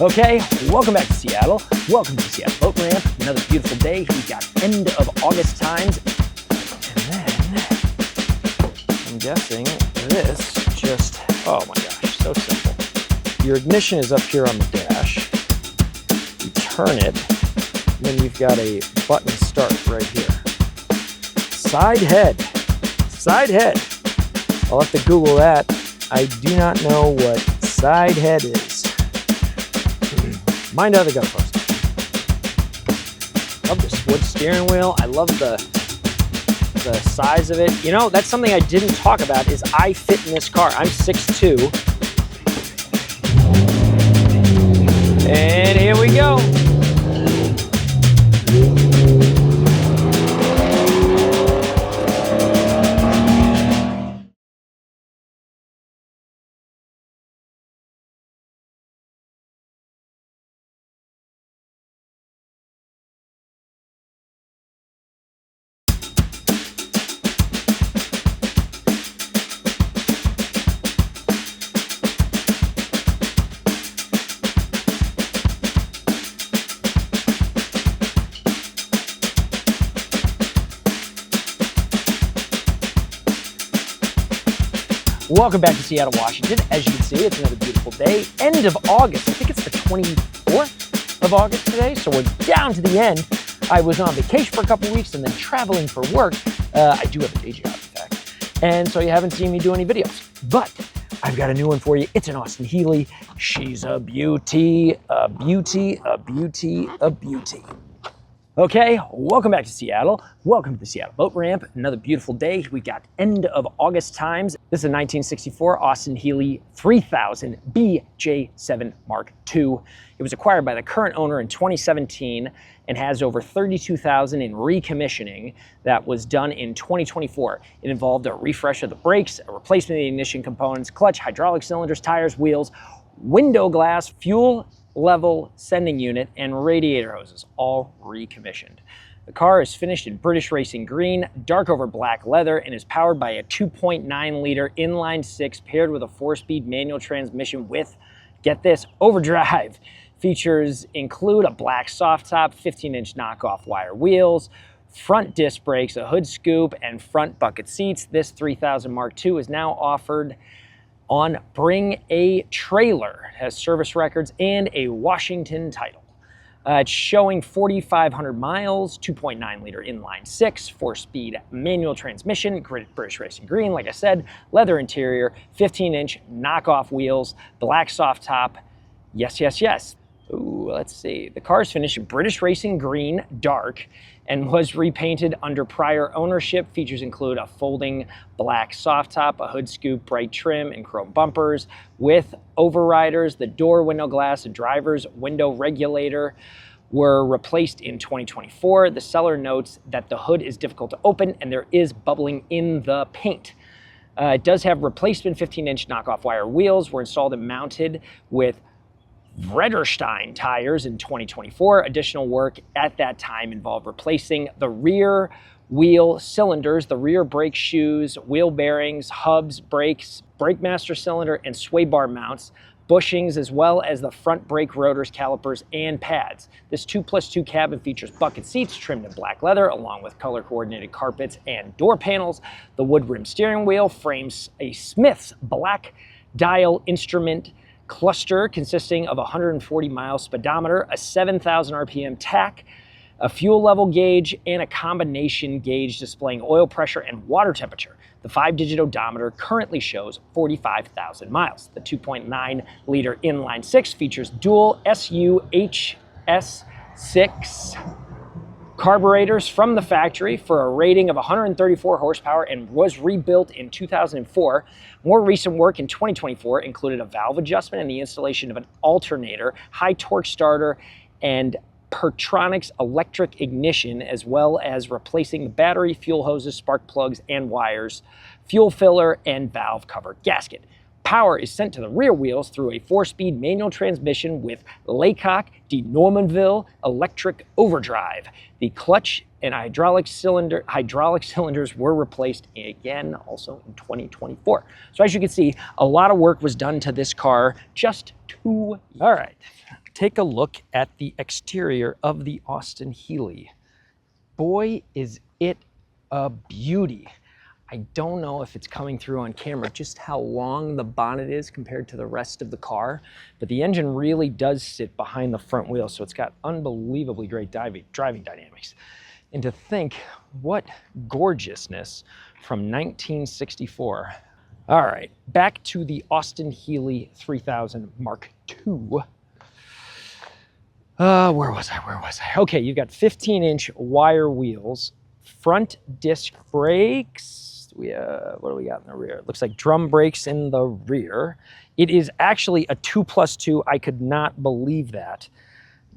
Okay, welcome back to Seattle. Welcome to the Seattle Boat Ramp. Another beautiful day. We've got end of August times. And then, I'm guessing this just, oh my gosh, so simple. Your ignition is up here on the dash. You turn it, and then you've got a button start right here. Side head. Side head. I'll have to Google that. I do not know what side head is. Mind out of the gun post. Love this wood steering wheel. I love the size of it. You know, that's something I didn't talk about is I fit in this car. I'm 6'2". And here we go. Welcome back to Seattle, Washington. As you can see, it's another beautiful day. End of August. I think it's the 24th of August today, so we're down to the end. I was on vacation for a couple weeks and then traveling for work. I do have a day job, in fact. And so you haven't seen me do any videos. But I've got a new one for you. It's an Austin Healey. She's a beauty, a beauty, a beauty, a beauty. Okay, welcome back to Seattle. Welcome to the Seattle Boat Ramp. Another beautiful day. We got end of August times. This is a 1964 Austin Healey 3000 BJ7 Mark II. It was acquired by the current owner in 2017 and has over 32,000 in recommissioning that was done in 2024. It involved a refresh of the brakes, a replacement of the ignition components, clutch, hydraulic cylinders, tires, wheels, window glass, fuel level sending unit, and radiator hoses, all recommissioned. The car is finished in British Racing Green, dark over black leather, and is powered by a 2.9 liter inline six paired with a 4-speed manual transmission with, get this, overdrive. Features include a black soft top, 15-inch knockoff wire wheels, front disc brakes, a hood scoop, and front bucket seats. This 3000 Mark II is now offered on Bring a Trailer. It has service records and a Washington title. It's showing 4,500 miles, 2.9 liter inline six, 4-speed manual transmission, British Racing Green, like I said, leather interior, 15-inch knockoff wheels, black soft top. Yes, yes, yes. Ooh, let's see. The car is finished in British Racing Green, dark, and was repainted under prior ownership. Features include a folding black soft top, a hood scoop, bright trim, and chrome bumpers with overriders. The door window glass, a driver's window regulator were replaced in 2024. The seller notes that the hood is difficult to open and there is bubbling in the paint. It does have replacement 15-inch knockoff wire wheels, were installed and mounted with Vrederstein tires in 2024. Additional work at that time involved replacing the rear wheel cylinders, the rear brake shoes, wheel bearings, hubs, brakes, brake master cylinder, and sway bar mounts, bushings, as well as the front brake rotors, calipers, and pads. This 2+2 cabin features bucket seats trimmed in black leather, along with color-coordinated carpets and door panels. The wood rim steering wheel frames a Smith's black dial instrument cluster consisting of a 140-mile speedometer, a 7,000 RPM tach, a fuel level gauge, and a combination gauge displaying oil pressure and water temperature. The 5-digit odometer currently shows 45,000 miles. The 2.9 liter inline six features dual SUHS6 carburetors from the factory for a rating of 134 horsepower and was rebuilt in 2004. More recent work in 2024 included a valve adjustment and the installation of an alternator, high torque starter, and Pertronix electric ignition, as well as replacing the battery, fuel hoses, spark plugs, and wires, fuel filler, and valve cover gasket. Power is sent to the rear wheels through a 4-speed manual transmission with Laycock de Normanville electric overdrive. The clutch and hydraulic cylinders were replaced again also in 2024. So as you can see, a lot of work was done to this car just 2 years. All right, take a look at the exterior of the Austin Healey. Boy, is it a beauty. I don't know if it's coming through on camera just how long the bonnet is compared to the rest of the car, but the engine really does sit behind the front wheel, so it's got unbelievably great driving dynamics. And to think, what gorgeousness from 1964. All right, back to the Austin Healey 3000 Mark II. Where was I? Okay, you've got 15-inch wire wheels, front disc brakes. What do we got in the rear? It looks like drum brakes in the rear. It is actually a 2+2. I could not believe that.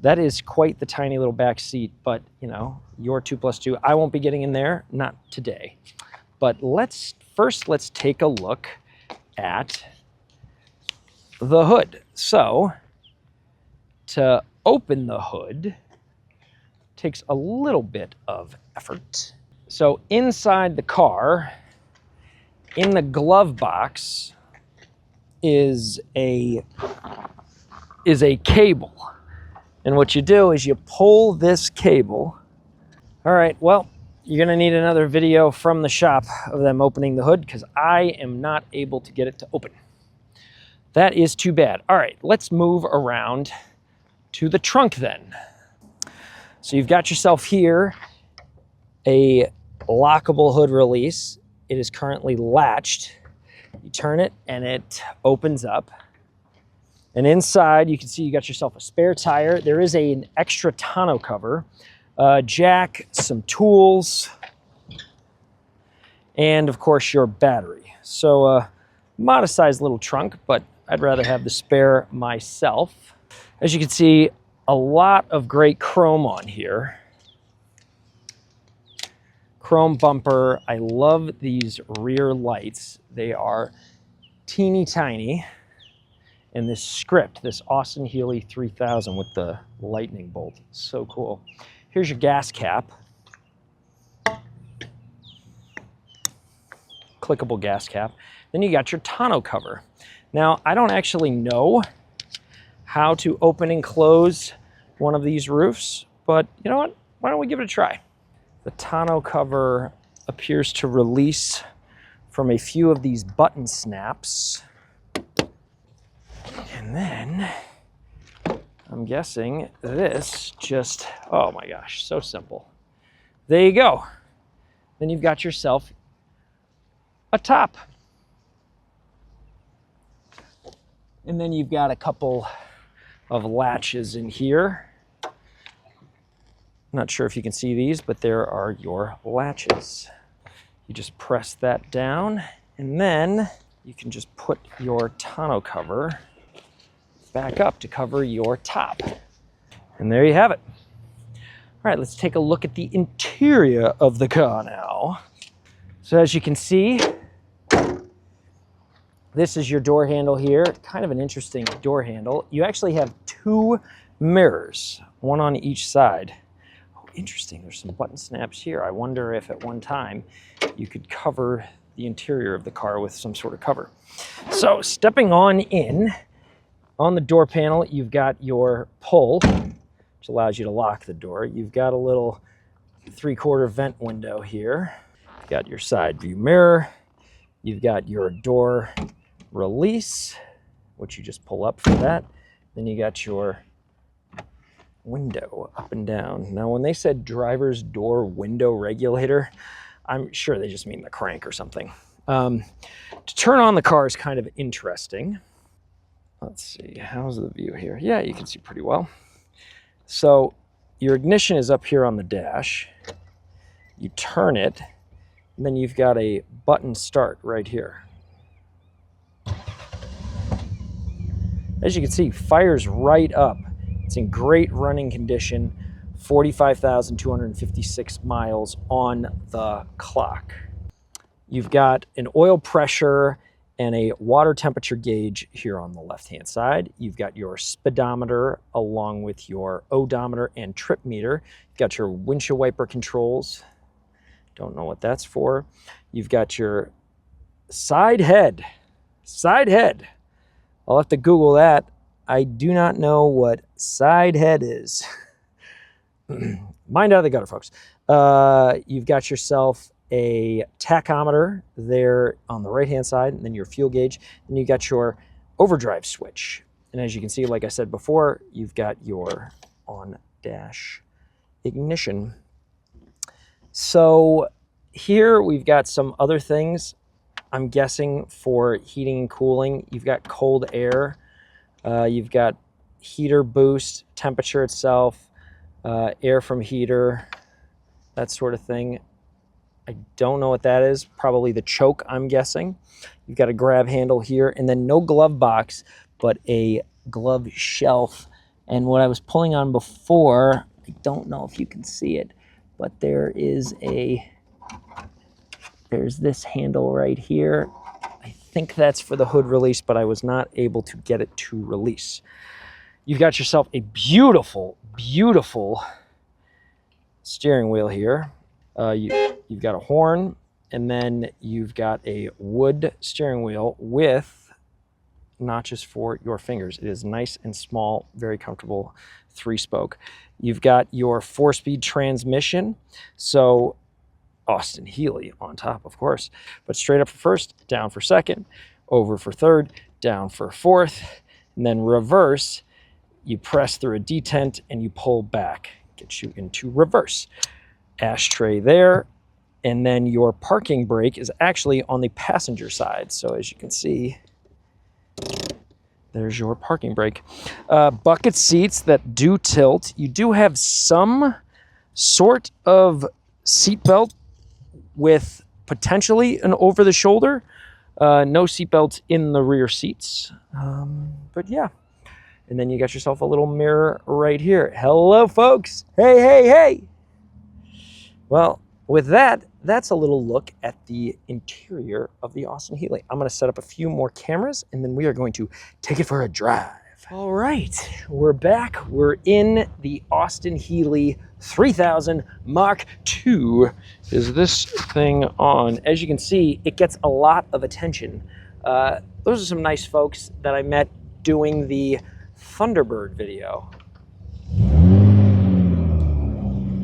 That is quite the tiny little back seat, but you know, your 2+2. I won't be getting in there, not today. But let's take a look at the hood. So to open the hood takes a little bit of effort. So inside the car, in the glove box, is a cable. And what you do is you pull this cable. All right, well, you're gonna need another video from the shop of them opening the hood because I am not able to get it to open. That is too bad. All right, let's move around to the trunk then. So you've got yourself here a lockable hood release. It is currently latched. You turn it and it opens up. And inside you can see you got yourself a spare tire. There is an extra tonneau cover, jack, some tools, and of course your battery. So modest sized little trunk, but I'd rather have the spare myself. As you can see, a lot of great chrome on here. Chrome bumper. I love these rear lights. They are teeny tiny. And this script, this Austin Healey 3000 with the lightning bolt, so cool. Here's your gas cap. Clickable gas cap. Then you got your tonneau cover. Now, I don't actually know how to open and close one of these roofs, but you know what? Why don't we give it a try? The tonneau cover appears to release from a few of these button snaps. And then I'm guessing this just, oh my gosh, so simple. There you go. Then you've got yourself a top. And then you've got a couple of latches in here. Not sure if you can see these, but there are your latches. You just press that down, and then you can just put your tonneau cover back up to cover your top. And there you have it. All right, let's take a look at the interior of the car now. So as you can see, this is your door handle here. Kind of an interesting door handle. You actually have two mirrors, one on each side. Interesting, there's some button snaps here. I wonder if at one time you could cover the interior of the car with some sort of cover. So stepping on in, on the door panel, you've got your pull, which allows you to lock the door. You've got a little 3/4 vent window here. You've got your side view mirror. You've got your door release, which you just pull up for that. Then you got your window up and down. Now, when they said driver's door window regulator, I'm sure they just mean the crank or something. To turn on the car is kind of interesting. Let's see, how's the view here? Yeah, you can see pretty well. So your ignition is up here on the dash. You turn it, and then you've got a button start right here. As you can see, fires right up. It's in great running condition, 45,256 miles on the clock. You've got an oil pressure and a water temperature gauge here on the left-hand side. You've got your speedometer along with your odometer and trip meter. You've got your windshield wiper controls. Don't know what that's for. You've got your side head. I'll have to Google that. I do not know what side head is. Mind out of the gutter, folks. You've got yourself a tachometer there on the right-hand side, and then your fuel gauge, and you got your overdrive switch. And as you can see, like I said before, you've got your on-dash ignition. So here we've got some other things, I'm guessing, for heating and cooling. You've got cold air. You've got heater boost, temperature itself, air from heater, that sort of thing. I don't know what that is. Probably the choke, I'm guessing. You've got a grab handle here, and then no glove box, but a glove shelf. And what I was pulling on before, I don't know if you can see it, but there's this handle right here. I think that's for the hood release, but I was not able to get it to release. You've got yourself a beautiful, beautiful steering wheel here. You've got a horn, and then you've got a wood steering wheel with notches for your fingers. It is nice and small, very comfortable, 3-spoke. You've got your 4-speed transmission. So Austin Healey on top, of course, but straight up for first, down for second, over for third, down for fourth, and then reverse. You press through a detent and you pull back, gets you into reverse. Ashtray there, and then your parking brake is actually on the passenger side. So as you can see, there's your parking brake. Bucket seats that do tilt. You do have some sort of seatbelt with potentially an over-the-shoulder. No seatbelt in the rear seats. But yeah. And then you got yourself a little mirror right here. Hello, folks. Hey, hey, hey. Well, with that, that's a little look at the interior of the Austin Healey. I'm going to set up a few more cameras, and then we are going to take it for a drive. All right, we're back. We're in the Austin Healey 3000 Mark II. Is this thing on? As you can see, it gets a lot of attention. Those are some nice folks that I met doing the Thunderbird video.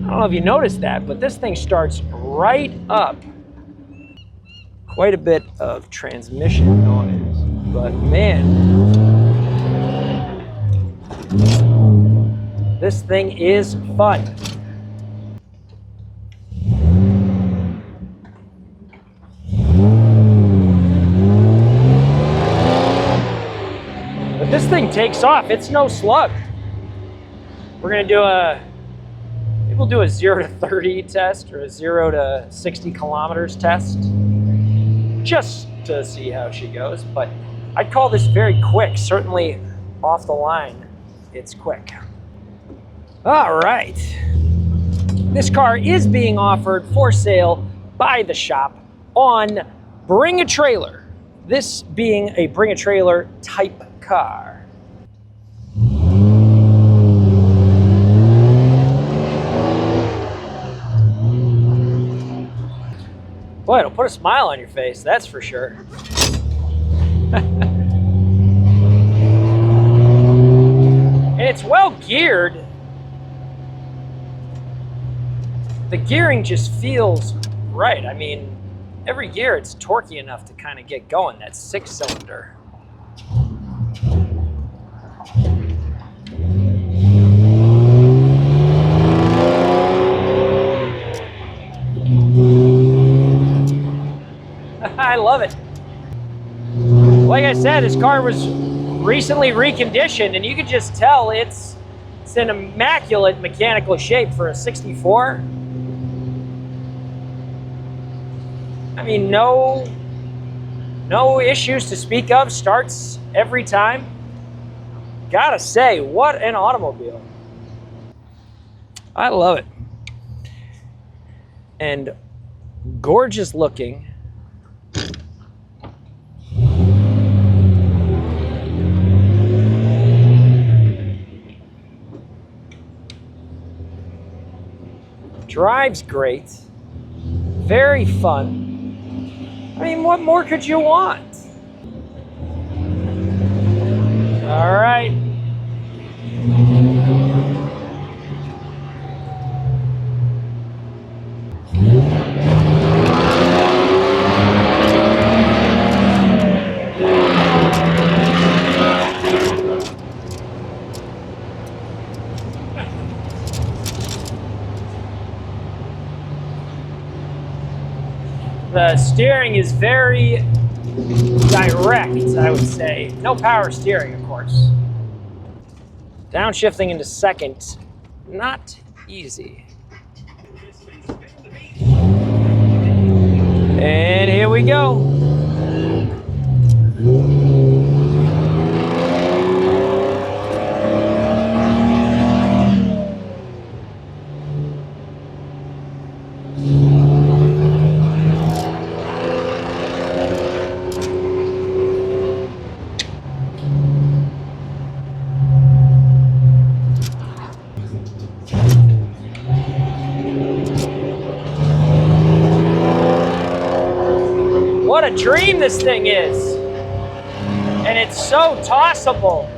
I don't know if you noticed that, but this thing starts right up. Quite a bit of transmission noise, but man, this thing is fun. But this thing takes off. It's no slug. We're gonna do we'll do a 0 to 30 test or a 0 to 60 kilometers test just to see how she goes. But I'd call this very quick. Certainly off the line, it's quick. All right. This car is being offered for sale by the shop on Bring a Trailer. This being a Bring a Trailer type car. Boy, it'll put a smile on your face, that's for sure. And it's well geared. The gearing just feels right. I mean, every gear it's torquey enough to kind of get going. That 6-cylinder. I love it. Like I said, this car was recently reconditioned, and you can just tell it's in immaculate mechanical shape for a 64. I mean, no issues to speak of. Starts every time. Gotta say, what an automobile. I love it. And gorgeous looking. Drives great, very fun. I mean, what more could you want? All right, The steering is very direct, I would say. No power steering, of course. Downshifting into second, not easy. And here we go. What a dream this thing is. And it's so tossable.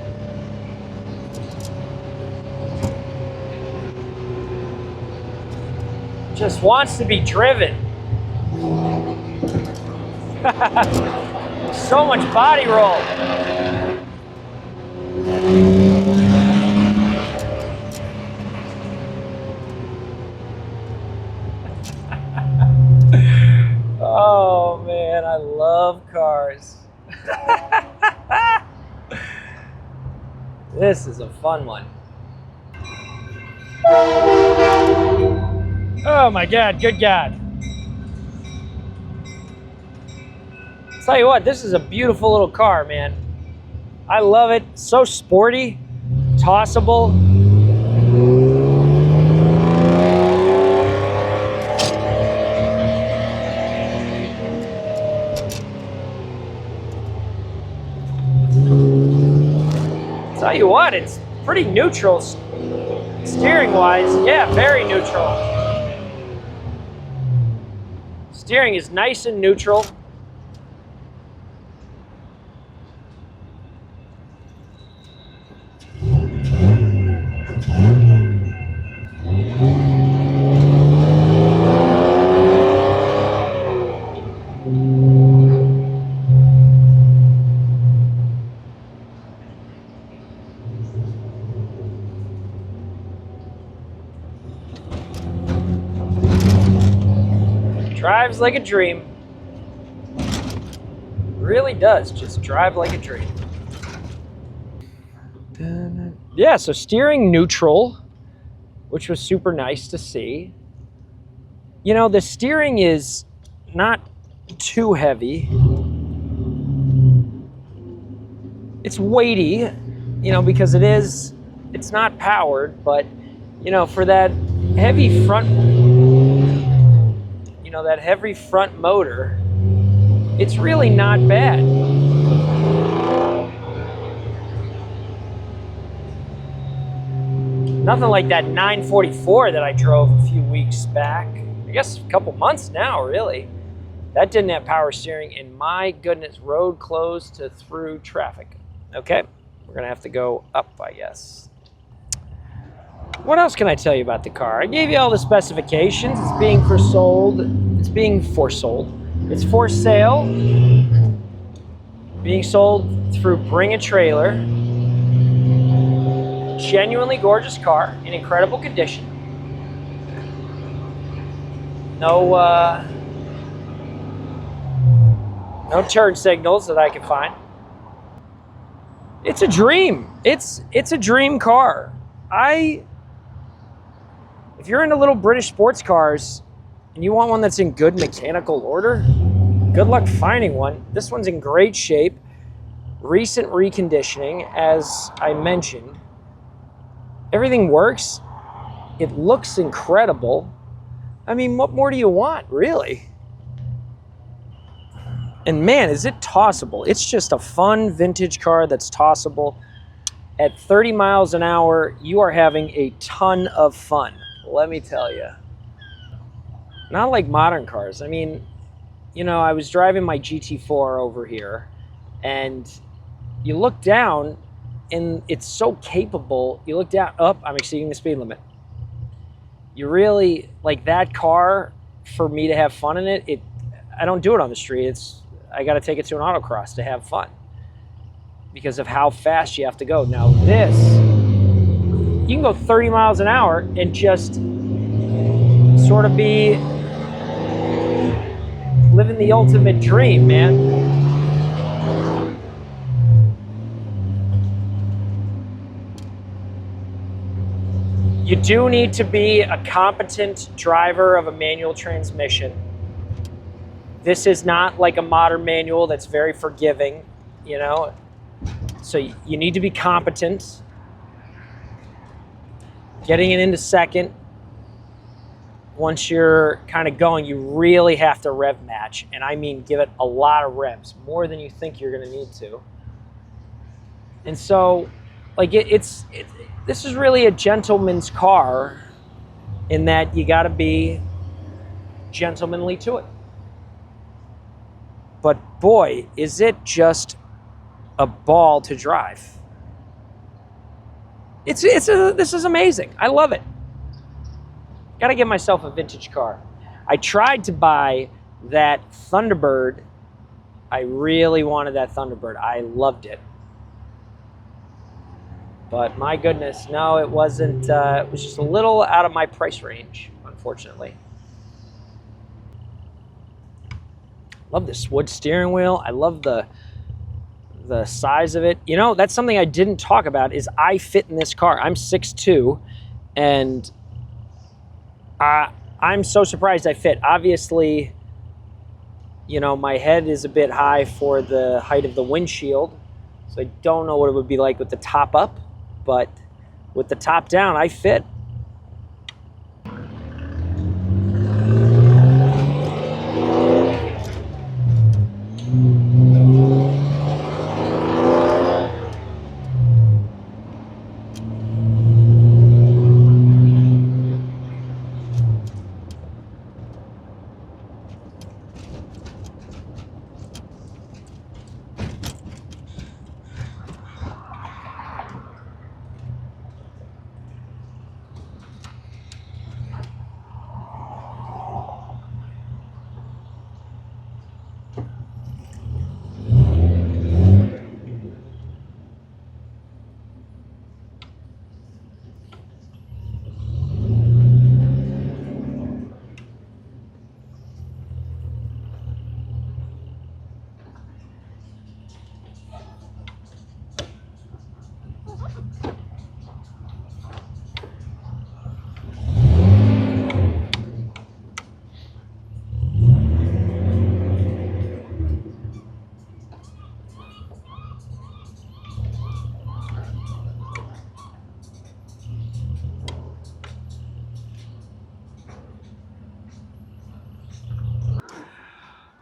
Just wants to be driven. So much body roll. Oh man, I love cars. This is a fun one. Oh my God, good God. Tell you what, this is a beautiful little car, man. I love it. So sporty, tossable. Tell you what, it's pretty neutral steering wise. Yeah, very neutral. Steering is nice and neutral. Drives like a dream. Really does just drive like a dream. Yeah, so steering neutral, which was super nice to see. You know, the steering is not too heavy. It's weighty, you know, because it's not powered, but, you know, for that heavy front, that heavy front motor, it's really not bad. Nothing like that 944 that I drove a few weeks back. I guess a couple months now, really. That didn't have power steering, and my goodness, road closed to through traffic. Okay, we're gonna have to go up, I guess. What else can I tell you about the car? I gave you all the specifications. It's being for sale. Being sold through Bring a Trailer. Genuinely gorgeous car in incredible condition. No turn signals that I can find. It's a dream. It's a dream car. If you're into little British sports cars and you want one that's in good mechanical order, good luck finding one. This one's in great shape. Recent reconditioning, as I mentioned. Everything works. It looks incredible. I mean, what more do you want, really? And man, is it tossable. It's just a fun vintage car that's tossable. At 30 miles an hour, you are having a ton of fun. Let me tell you. Not like modern cars. I mean, you know, I was driving my GT4 over here, and you look down, and it's so capable. You look down, I'm exceeding the speed limit. You really, like that car, for me to have fun in it, I don't do it on the street. I got to take it to an autocross to have fun because of how fast you have to go. Now this, you can go 30 miles an hour and just sort of be living living the ultimate dream, man. You do need to be a competent driver of a manual transmission. This is not like a modern manual that's very forgiving, you know? So you need to be competent. Getting it into second, once you're kind of going, you really have to rev match. And I mean, give it a lot of revs, more than you think you're gonna need to. And so, like, this is really a gentleman's car in that you gotta be gentlemanly to it. But boy, is it just a ball to drive. This is amazing. I love it. Gotta give myself a vintage car. I tried to buy that Thunderbird. I really wanted that Thunderbird. I loved it. But my goodness, no, it wasn't. It was just a little out of my price range, unfortunately. Love this wood steering wheel. I love the size of it. You know, that's something I didn't talk about is I fit in this car. I'm 6'2", and I'm so surprised I fit. Obviously, you know, my head is a bit high for the height of the windshield, so I don't know what it would be like with the top up, but with the top down, I fit.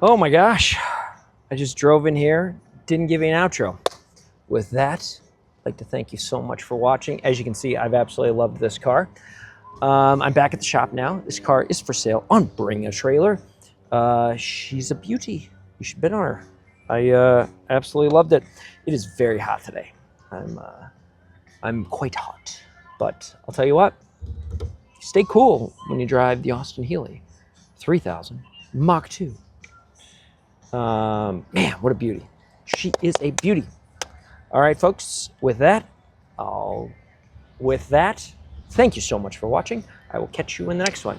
Oh my gosh, I just drove in here, didn't give you an outro. With that, I'd like to thank you so much for watching. As you can see, I've absolutely loved this car. I'm back at the shop now. This car is for sale on Bring a Trailer. She's a beauty. You should bid on her. I absolutely loved it. It is very hot today. I'm quite hot, but I'll tell you what, stay cool when you drive the Austin Healey 3000 Mach 2. Man, what a beauty. She is a beauty. All right, folks, with that, thank you so much for watching. I will catch you in the next one.